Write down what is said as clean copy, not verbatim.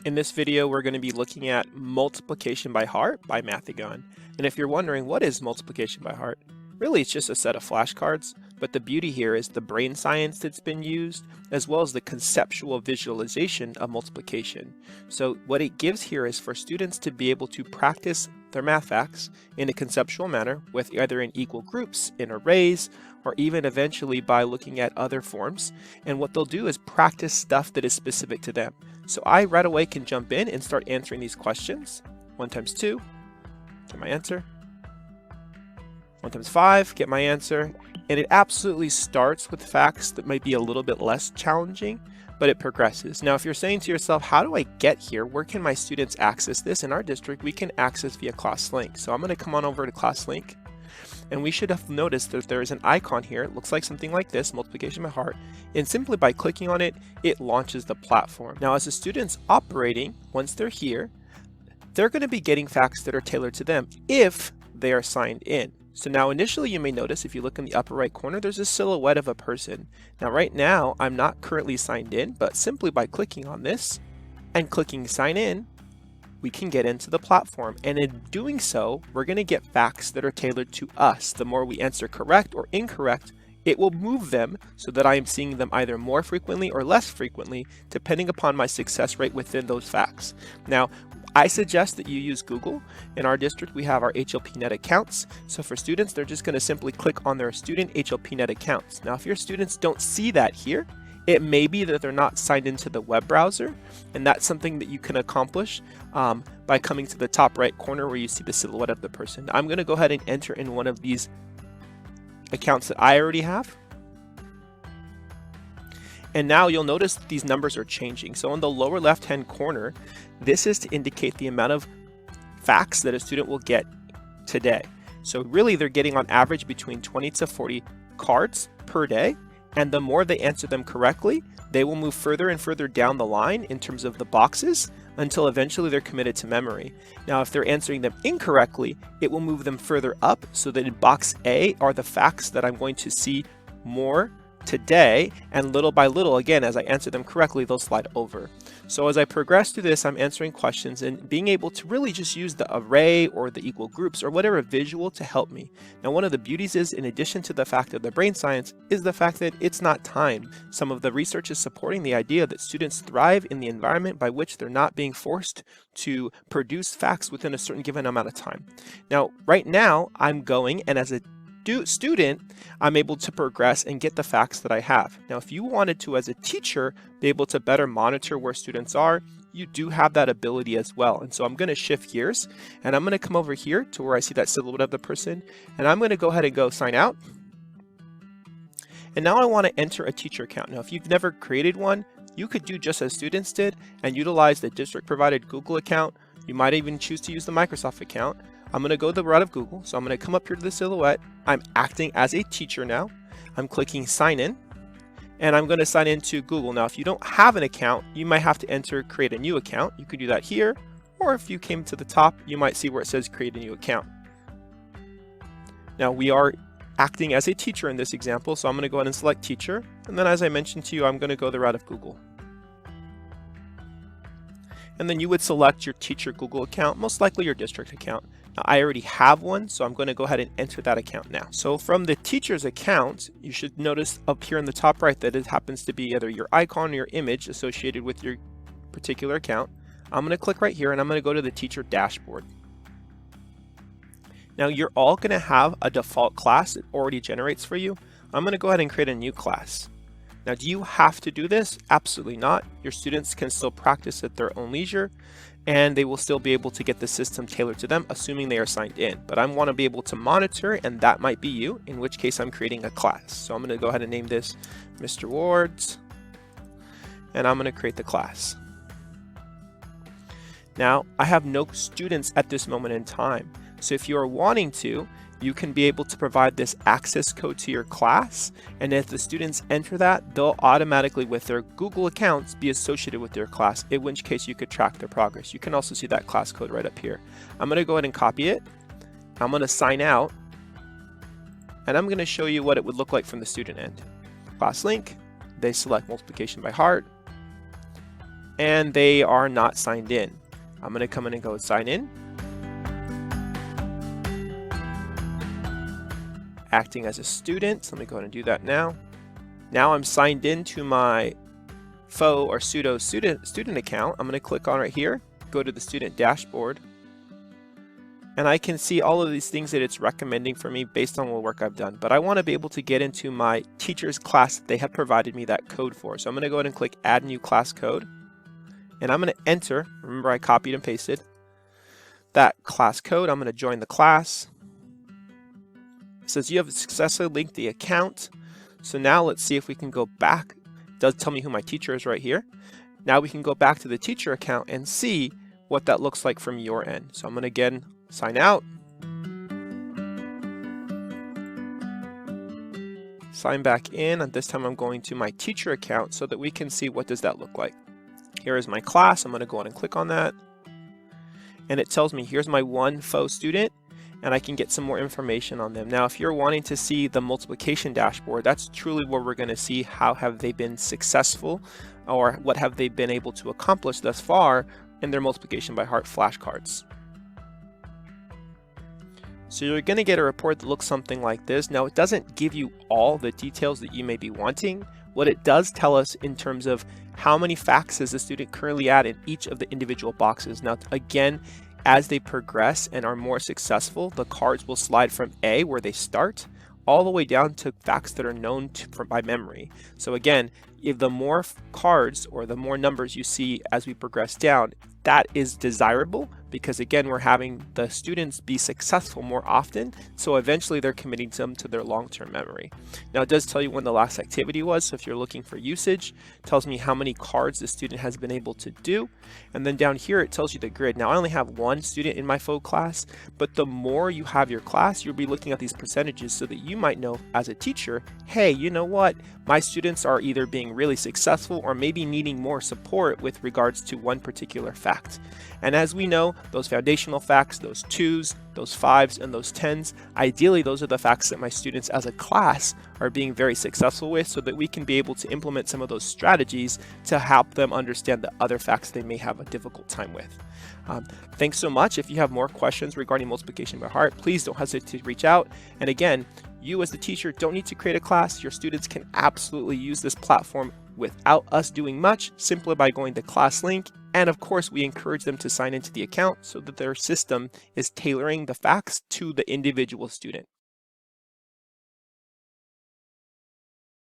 In this video, we're going to be looking at multiplication by heart by Mathigon. And if you're wondering what is multiplication by heart, really it's just a set of flashcards, but the beauty here is the brain science that's been used, as well as the conceptual visualization of multiplication. So what it gives here is for students to be able to practice their math facts in a conceptual manner with either in equal groups, in arrays, or even eventually by looking at other forms. And what they'll do is practice stuff that is specific to them. So I right away can jump in and start answering these questions. 1 times 2, get my answer. 1 times 5, get my answer. And it absolutely starts with facts that might be a little bit less challenging, but it progresses. Now, if you're saying to yourself, how do I get here? Where can my students access this? In our district, we can access via ClassLink. So I'm going to come on over to ClassLink. And we should have noticed that there is an icon here. It looks like something like this, multiplication by heart. And simply by clicking on it, it launches the platform. Now, as the student's operating, once they're here, they're going to be getting facts that are tailored to them if they are signed in. So now initially you may notice if you look in the upper right corner, there's a silhouette of a person. Now right now, I'm not currently signed in, but simply by clicking on this and clicking sign in, we can get into the platform. And in doing so, we're going to get facts that are tailored to us. The more we answer correct or incorrect, it will move them so that I am seeing them either more frequently or less frequently, depending upon my success rate within those facts. Now, I suggest that you use Google. In our district, we have our HLPNet accounts. So for students, they're just going to simply click on their student HLPNet accounts. Now, if your students don't see that here, it may be that they're not signed into the web browser, and that's something that you can accomplish by coming to the top right corner where you see the silhouette of the person. I'm going to go ahead and enter in one of these accounts that I already have. And now you'll notice that these numbers are changing. So on the lower left-hand corner, this is to indicate the amount of facts that a student will get today. So really they're getting on average between 20 to 40 cards per day. And the more they answer them correctly, they will move further and further down the line in terms of the boxes until eventually they're committed to memory. Now, if they're answering them incorrectly, it will move them further up so that in box A are the facts that I'm going to see more today, and little by little, again, as I answer them correctly, they'll slide over. So as I progress through this, I'm answering questions and being able to really just use the array or the equal groups or whatever visual to help me. Now, one of the beauties is, in addition to the fact of the brain science, is the fact that it's not timed. Some of the research is supporting the idea that students thrive in the environment by which they're not being forced to produce facts within a certain given amount of time. Now, right now, I'm going, and as a student, I'm able to progress and get the facts that I have. Now, if you wanted to, as a teacher, be able to better monitor where students are, you do have that ability as well. And so I'm going to shift gears and I'm going to come over here to where I see that silhouette of the person, and I'm going to go ahead and go sign out. And now I want to enter a teacher account. Now, if you've never created one, you could do just as students did and utilize the district provided Google account. You might even choose to use the Microsoft account. I'm going to go the route of Google. So I'm going to come up here to the silhouette. I'm acting as a teacher now. I'm clicking sign in and I'm going to sign into Google. Now, if you don't have an account, you might have to enter create a new account. You could do that here, or if you came to the top, you might see where it says create a new account. Now, we are acting as a teacher in this example. So I'm going to go ahead and select teacher. And then as I mentioned to you, I'm going to go the route of Google. And then you would select your teacher Google account, most likely your district account. Now, I already have one, so I'm going to go ahead and enter that account now. So from the teacher's account, you should notice up here in the top right that it happens to be either your icon or your image associated with your particular account. I'm going to click right here and I'm going to go to the teacher dashboard. Now, you're all going to have a default class it already generates for you. I'm going to go ahead and create a new class. Now, do you have to do this? Absolutely not. Your students can still practice at their own leisure, and they will still be able to get the system tailored to them, assuming they are signed in. But I want to be able to monitor, and that might be you, in which case I'm creating a class. So I'm going to go ahead and name this Mr. Ward's, and I'm going to create the class. Now, I have no students at this moment in time. So if you are wanting to, you can be able to provide this access code to your class, and if the students enter that, they'll automatically, with their Google accounts, be associated with their class, in which case you could track their progress. You can also see that class code right up here. I'm going to go ahead and copy it. I'm going to sign out, and I'm going to show you what it would look like from the student end. Class link, they select multiplication by heart, and they are not signed in. I'm going to come in and go sign in. Acting as a student. Let me go ahead and do that now. Now I'm signed in to my faux or pseudo student account. I'm going to click on right here, go to the student dashboard, and I can see all of these things that it's recommending for me based on what work I've done. But I want to be able to get into my teacher's class that they have provided me that code for. So I'm going to go ahead and click add new class code, and I'm going to enter, remember I copied and pasted that class code. I'm going to join the class. It says you have successfully linked the account. So now let's see if we can go back. It does tell me who my teacher is right here. Now we can go back to the teacher account and see what that looks like from your end. So I'm going to again sign out. Sign back in, and this time I'm going to my teacher account so that we can see what does that look like. Here is my class. I'm going to go ahead and click on that. And it tells me here's my one faux student, and I can get some more information on them. Now, if you're wanting to see the multiplication dashboard, that's truly where we're going to see how have they been successful or what have they been able to accomplish thus far in their multiplication by heart flashcards. So you're going to get a report that looks something like this. Now, it doesn't give you all the details that you may be wanting. What it does tell us in terms of how many facts is the student currently at in each of the individual boxes. Now, again, as they progress and are more successful, the cards will slide from A, where they start, all the way down to facts that are known by memory. So again, if the more cards or the more numbers you see as we progress down, that is desirable, because again, we're having the students be successful more often, so eventually they're committing them to their long-term memory. Now, it does tell you when the last activity was, so if you're looking for usage, it tells me how many cards the student has been able to do, and then down here it tells you the grid. Now, I only have one student in my faux class, but the more you have your class, you'll be looking at these percentages so that you might know as a teacher, hey, you know what, my students are either being really successful or maybe needing more support with regards to one particular fact. And as we know, those foundational facts, those 2s, those 5s, and those 10s, ideally those are the facts that my students as a class are being very successful with, so that we can be able to implement some of those strategies to help them understand the other facts they may have a difficult time with. Thanks so much. If you have more questions regarding multiplication by heart, please don't hesitate to reach out. And again, you as the teacher don't need to create a class. Your students can absolutely use this platform without us doing much, simply by going to class link. And of course, we encourage them to sign into the account so that their system is tailoring the facts to the individual student.